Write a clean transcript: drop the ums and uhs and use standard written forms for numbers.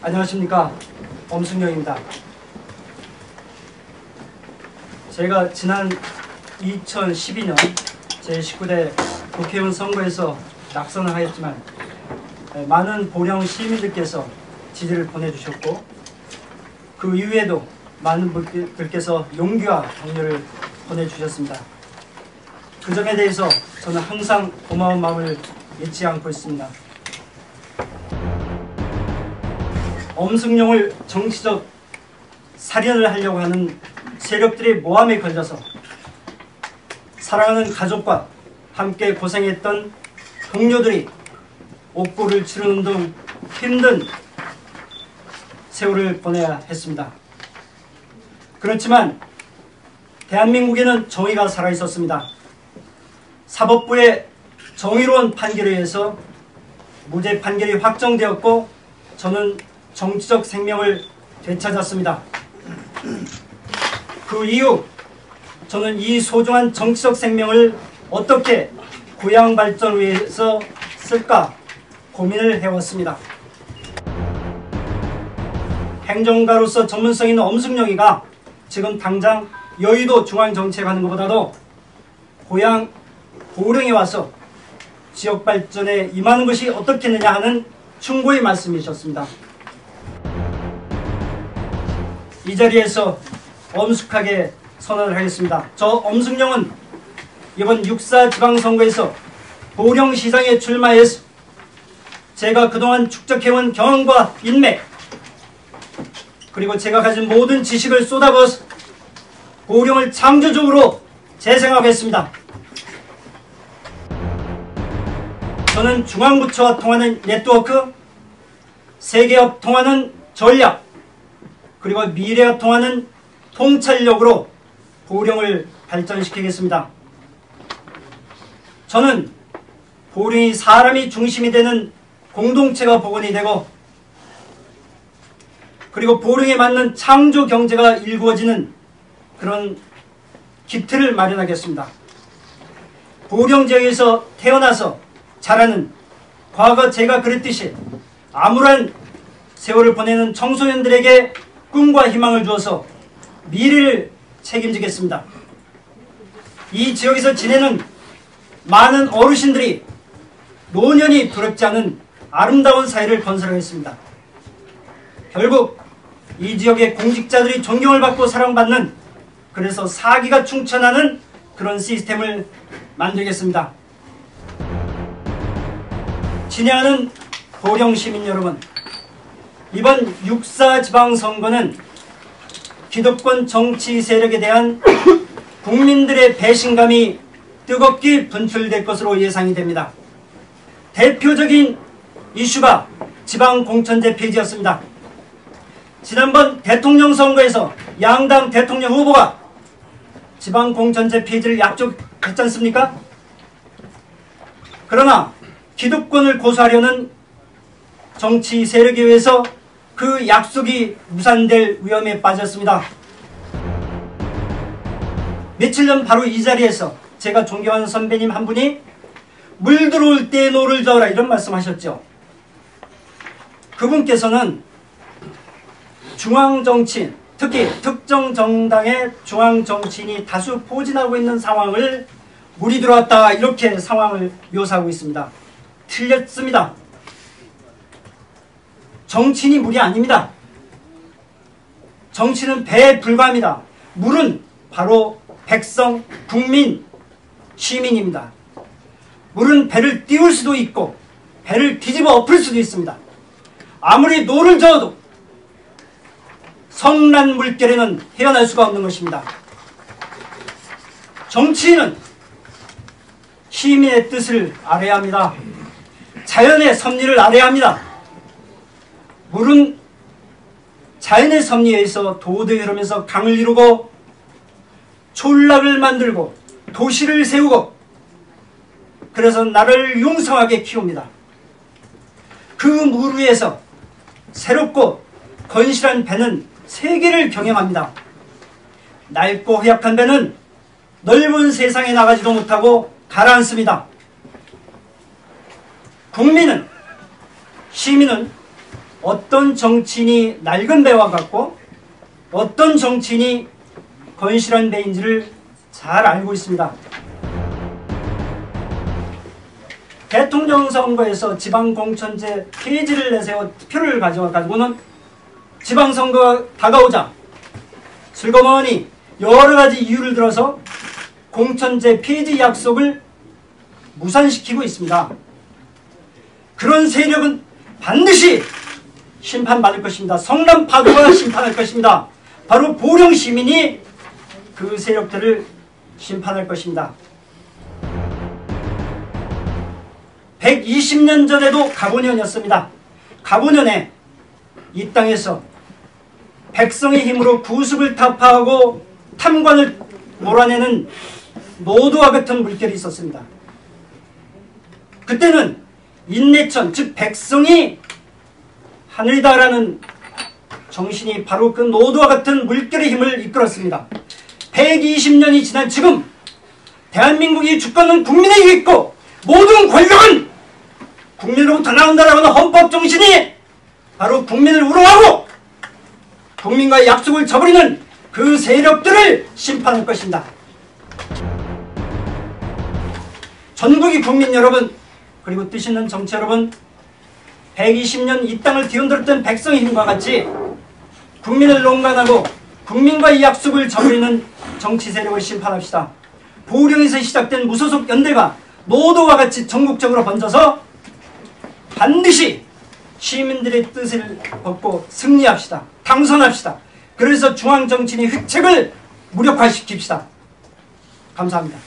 안녕하십니까, 엄승영입니다. 제가 지난 2012년 제19대 국회의원 선거에서 낙선을 하였지만 많은 보령 시민들께서 지지를 보내주셨고, 그 이후에도 많은 분들께서 용기와 격려를 보내주셨습니다. 그 점에 대해서 저는 항상 고마운 마음을 잊지 않고 있습니다. 엄승용을 정치적 살인을 하려고 하는 세력들의 모함에 걸려서 사랑하는 가족과 함께 고생했던 동료들이 옥고를 치르는 등 힘든 세월을 보내야 했습니다. 그렇지만 대한민국에는 정의가 살아있었습니다. 사법부의 정의로운 판결에 의해서 무죄 판결이 확정되었고, 저는 정치적 생명을 되찾았습니다. 그 이후 저는 이 소중한 정치적 생명을 어떻게 고향 발전을 위해서 쓸까 고민을 해왔습니다. 행정가로서 전문성 있는 엄승영이가 지금 당장 여의도 중앙정치에 가는 것보다도 고향 보령에 와서 지역 발전에 임하는 것이 어떻겠느냐 하는 충고의 말씀이셨습니다. 이 자리에서 엄숙하게 선언을 하겠습니다. 저 엄승영은 이번 6.4 지방선거에서 보령시장에 출마해서 제가 그동안 축적해온 경험과 인맥, 그리고 제가 가진 모든 지식을 쏟아부어서 보령을 창조적으로 재생하겠습니다. 저는 중앙부처와 통하는 네트워크, 세계와 통하는 전략, 그리고 미래와 통하는 통찰력으로 보령을 발전시키겠습니다. 저는 보령이 사람이 중심이 되는 공동체가 복원이 되고, 그리고 보령에 맞는 창조 경제가 일구어지는 그런 기틀을 마련하겠습니다. 보령 지역에서 태어나서 자라는, 과거 제가 그랬듯이 암울한 세월을 보내는 청소년들에게 꿈과 희망을 주어서 미래를 책임지겠습니다. 이 지역에서 지내는 많은 어르신들이 노년이 두렵지 않은 아름다운 사회를 건설하겠습니다. 결국 이 지역의 공직자들이 존경을 받고 사랑받는, 그래서 사기가 충천하는 그런 시스템을 만들겠습니다. 친애하는 보령 시민 여러분, 이번 6.4 지방선거는 기득권 정치 세력에 대한 국민들의 배신감이 뜨겁게 분출될 것으로 예상이 됩니다. 대표적인 이슈가 지방공천제 폐지였습니다. 지난번 대통령 선거에서 양당 대통령 후보가 지방공천제 폐지를 약속했지 않습니까? 그러나 기득권을 고수하려는 정치 세력에 의해서 그 약속이 무산될 위험에 빠졌습니다. 며칠 전 바로 이 자리에서 제가 존경하는 선배님 한 분이 물 들어올 때 노를 저어라, 이런 말씀하셨죠. 그분께서는 중앙정치인, 특히 특정 정당의 중앙정치인이 다수 포진하고 있는 상황을 물이 들어왔다, 이렇게 상황을 묘사하고 있습니다. 틀렸습니다. 정치인이 물이 아닙니다. 정치는 배에 불과합니다. 물은 바로 백성, 국민, 시민입니다. 물은 배를 띄울 수도 있고 배를 뒤집어 엎을 수도 있습니다. 아무리 노를 저어도 성난 물결에는 헤어날 수가 없는 것입니다. 정치인은 시민의 뜻을 알아야 합니다. 자연의 섭리를 알아야 합니다. 물은 자연의 섭리에 의해서 도덕이 흐르면서 강을 이루고 촌락을 만들고 도시를 세우고, 그래서 나를 융성하게 키웁니다. 그 물 위에서 새롭고 건실한 배는 세계를 경영합니다. 낡고 허약한 배는 넓은 세상에 나가지도 못하고 가라앉습니다. 국민은, 시민은 어떤 정치인이 낡은 배와 같고 어떤 정치인이 건실한 배인지를 잘 알고 있습니다. 대통령 선거에서 지방공천제 폐지를 내세워 투표를 가져가지고는 지방선거가 다가오자 슬그머니 여러가지 이유를 들어서 공천제 폐지 약속을 무산시키고 있습니다. 그런 세력은 반드시 심판받을 것입니다. 성남파도가 심판할 것입니다. 바로 보령시민이 그 세력들을 심판할 것입니다. 120년 전에도 갑오년이었습니다. 갑오년에 이 땅에서 백성의 힘으로 구습을 타파하고 탐관을 몰아내는 노도와 같은 물결이 있었습니다. 그때는 인내천, 즉 백성이 하늘이다라는 정신이 바로 그 노도와 같은 물결의 힘을 이끌었습니다. 120년이 지난 지금 대한민국의 주권은 국민에게 있고 모든 권력은 국민으로부터 나온다라고 하는 헌법 정신이 바로 국민을 우롱하고 국민과의 약속을 저버리는 그 세력들을 심판할 것입니다. 전국의 국민 여러분, 그리고 뜻 있는 정치 여러분, 120년 이 땅을 뒤흔들었던 백성의 힘과 같이 국민을 농간하고 국민과의 약속을 저버리는 정치 세력을 심판합시다. 보령에서 시작된 무소속 연대가 노도와 같이 전국적으로 번져서 반드시 시민들의 뜻을 벗고 승리합시다. 당선합시다. 그래서 중앙정치인의 획책을 무력화시킵시다. 감사합니다.